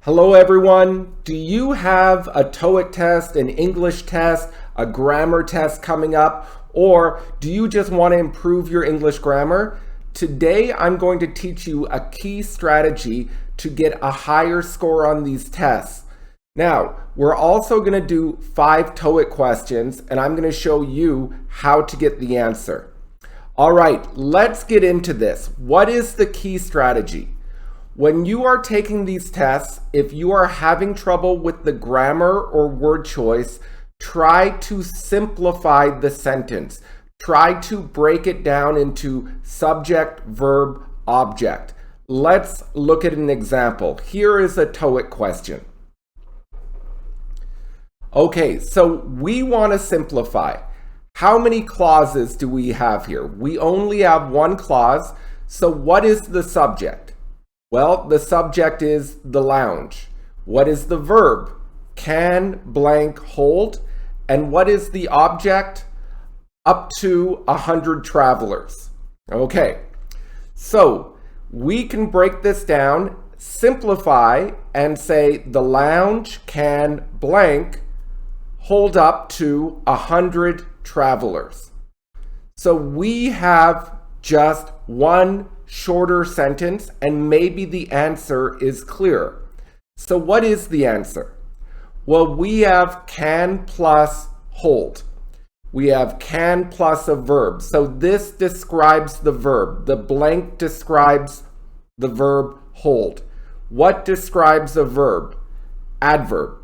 Hello everyone. Do you have a Toeic test, an English test, a grammar test coming up, or do you just want to improve your English grammar? Today I'm going to teach you a key strategy to get a higher score on these tests. Now, we're also going to do 5 Toeic questions, and I'm going to show you how to get the answer. All right, let's get into this. What is the key strategy? When you are taking these tests, if you are having trouble with the grammar or word choice, try to simplify the sentence. Try to break it down into subject, verb, object. Let's look at an example. Here is a Toeic question. Okay, so we want to simplify. How many clauses do we have here? We only have one clause, so what is the subject? Well, the subject is the lounge. What is the verb? Can blank hold. And what is the object? Up to 100 travelers. Okay, so we can break this down, simplify, and say the lounge can blank hold up to 100 travelers. So we have just one shorter sentence, and maybe the answer is clear. So what is the answer? Well, we have can plus hold. We have can plus a verb. So this describes the verb. The blank describes the verb hold. What describes a verb? Adverb.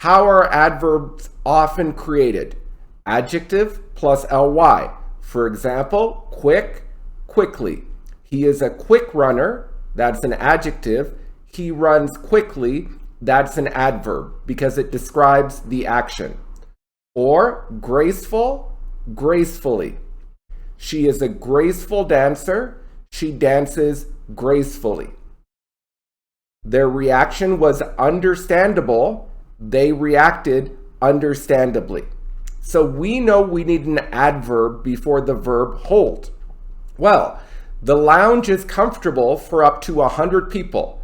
How are adverbs often created? Adjective plus ly. For example, quick, quickly. He is a quick runner, that's an adjective. He runs quickly, that's an adverb because it describes the action. Or graceful, gracefully. She is a graceful dancer, she dances gracefully. Their reaction was understandable, they reacted understandably. So we know we need an adverb before the verb hold. Well, the lounge is comfortable for up to 100 people.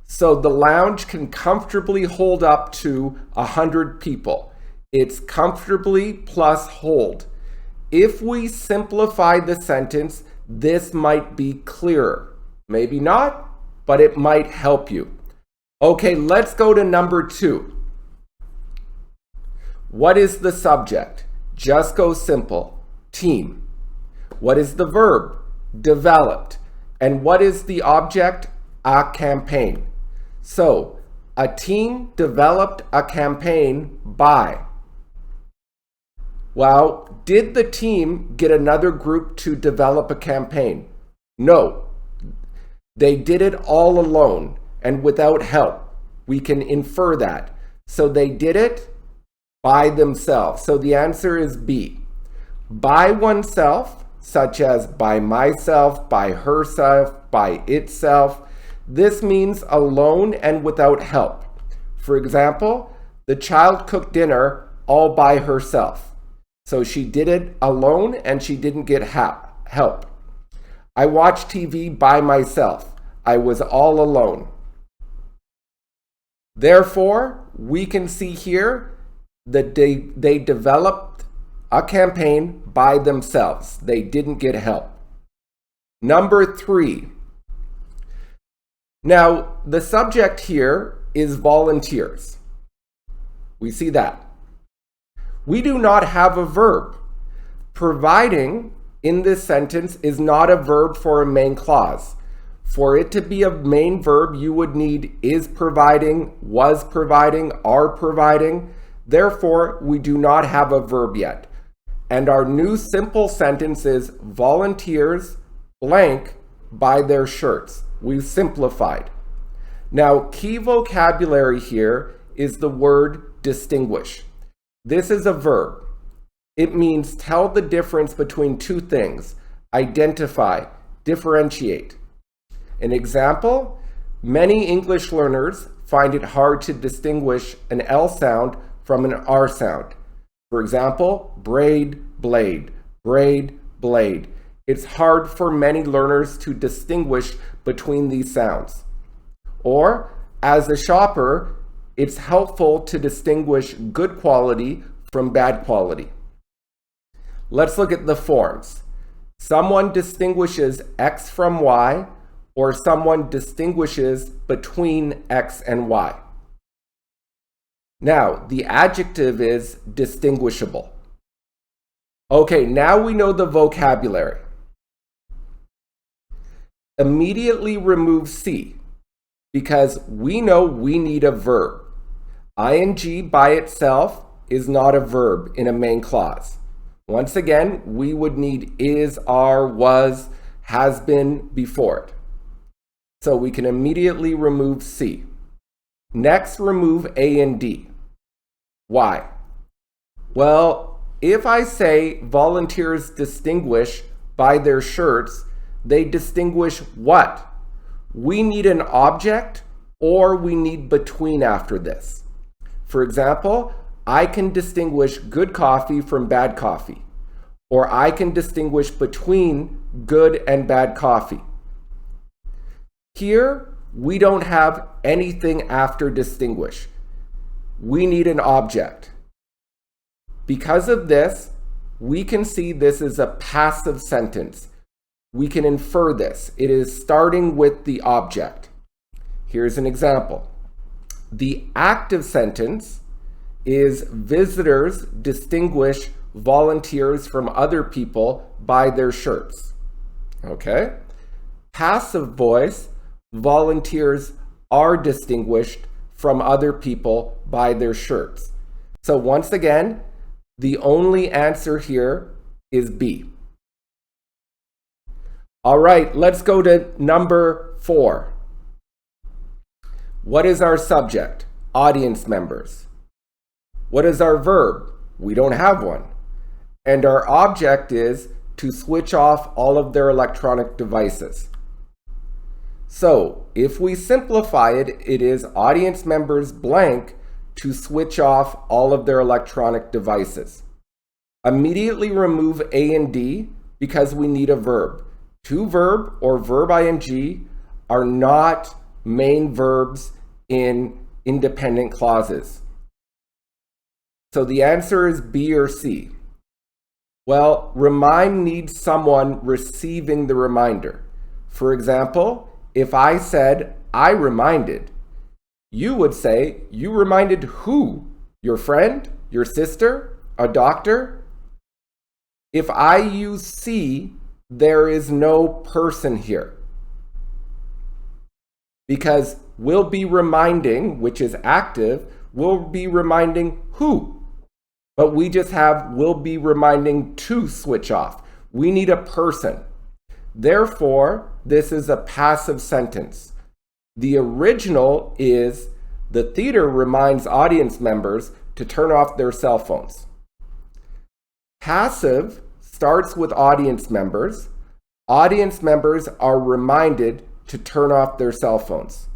So the lounge can comfortably hold up to 100 people. It's comfortably plus hold. If we simplify the sentence, this might be clearer. Maybe not, but it might help you. Okay, let's go to number 2. What is the subject? Just go simple. Team. What is the verb? Developed. And what is the object? A campaign. So, a team developed a campaign by. Well, did the team get another group to develop a campaign? No. They did it all alone and without help. We can infer that. So they did it by themselves. So the answer is B. By oneself, such as by myself, by herself, by itself. This means alone and without help. For example, the child cooked dinner all by herself. So she did it alone and she didn't get help. I watched TV by myself. I was all alone. Therefore, we can see here that they developed a campaign by themselves. They didn't get help. Number 3. Now, the subject here is volunteers. We see that. We do not have a verb. Providing in this sentence is not a verb for a main clause. For it to be a main verb, you would need is providing, was providing, are providing. Therefore, we do not have a verb yet. And our new simple sentence is volunteers blank buy their shirts. We've simplified. Now, key vocabulary here is the word distinguish. This is a verb. It means tell the difference between two things. Identify, differentiate. An example, many English learners find it hard to distinguish an L sound from an R sound. For example, braid, blade, braid, blade. It's hard for many learners to distinguish between these sounds. Or as a shopper, it's helpful to distinguish good quality from bad quality. Let's look at the forms. Someone distinguishes X from Y, or someone distinguishes between X and Y. Now, the adjective is distinguishable. Okay, now we know the vocabulary. Immediately remove C, because we know we need a verb. ing by itself is not a verb in a main clause. Once again, we would need is, are, was, has been before it. So we can immediately remove C. Next, remove A and D. Why? Well, if I say volunteers distinguish by their shirts, they distinguish what? We need an object or we need between after this. For example, I can distinguish good coffee from bad coffee, or I can distinguish between good and bad coffee. Here, we don't have anything after distinguish. We need an object. Because of this, we can see this is a passive sentence. We can infer this. It is starting with the object. Here's an example. The active sentence is visitors distinguish volunteers from other people by their shirts. Okay? Passive voice, volunteers are distinguished from other people by their shirts. So once again, the only answer here is B. All right, let's go to number 4. What is our subject? Audience members. What is our verb? We don't have one. And our object is to switch off all of their electronic devices. So if we simplify it, it is audience members blank to switch off all of their electronic devices. Immediately remove A and D because we need a verb. To verb or verb ing are not main verbs in independent clauses. So the answer is B or C. Well, remind needs someone receiving the reminder. For example, if I said, I reminded, you would say, you reminded who? Your friend? Your sister? A doctor? If I use C, there is no person here. Because we'll be reminding, which is active, we'll be reminding who? But we just have will be reminding to switch off. We need a person. Therefore, this is a passive sentence. The original is the theater reminds audience members to turn off their cell phones. Passive starts with audience members. Audience members are reminded to turn off their cell phones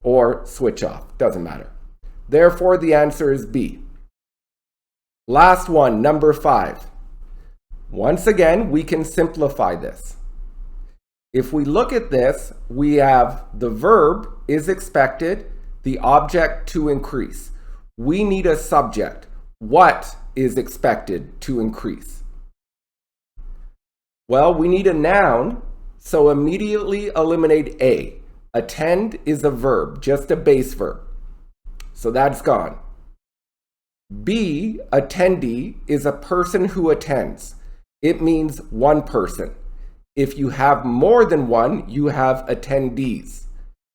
or switch off, doesn't matter. Therefore, the answer is B. Last one, number 5. Once again, we can simplify this. If we look at this, we have the verb is expected, the object to increase. We need a subject. What is expected to increase? Well, we need a noun, so immediately eliminate A. Attend is a verb, just a base verb. So that's gone. B, attendee, is a person who attends. It means one person. If you have more than one, you have attendees.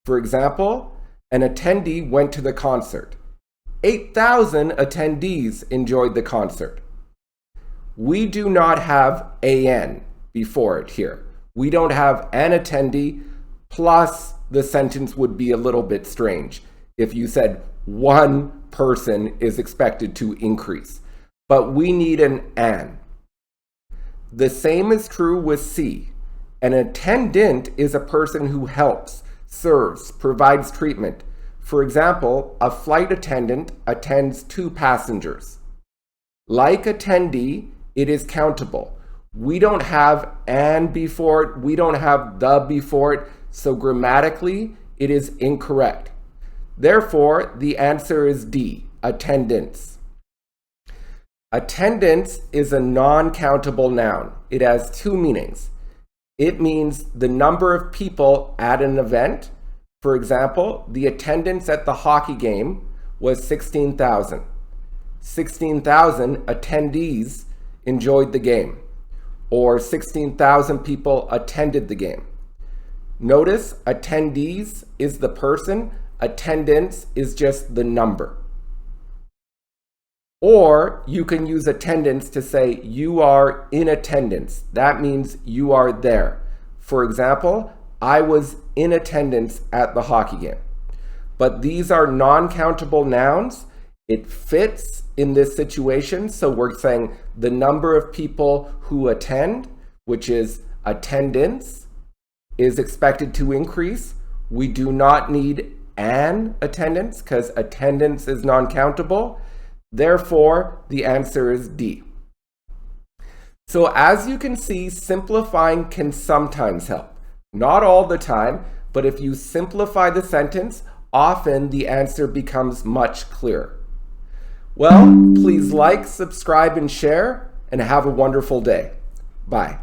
For example, an attendee went to the concert. 8,000 attendees enjoyed the concert. We do not have an before it here. We don't have an attendee, plus the sentence would be a little bit strange if you said one person is expected to increase. But we need an. The same is true with C. An attendant is a person who helps, serves, provides treatment. For example, a flight attendant attends 2 passengers. Like attendee, it is countable. We don't have an before it, we don't have the before it, so grammatically, it is incorrect. Therefore, the answer is D, attendance. Attendance is a non-countable noun. It has two meanings. It means the number of people at an event. For example, the attendance at the hockey game was 16,000. 16,000 attendees enjoyed the game, or 16,000 people attended the game. Notice attendees is the person, attendance is just the number. Or you can use attendance to say you are in attendance. That means you are there. For example, I was in attendance at the hockey game. But these are non-countable nouns. It fits in this situation. So we're saying the number of people who attend, which is attendance, is expected to increase. We do not need an attendance because attendance is non-countable. Therefore, the answer is D. So as you can see, simplifying can sometimes help. Not all the time, but if you simplify the sentence, often the answer becomes much clearer. Well, please like, subscribe, and share, and have a wonderful day. Bye.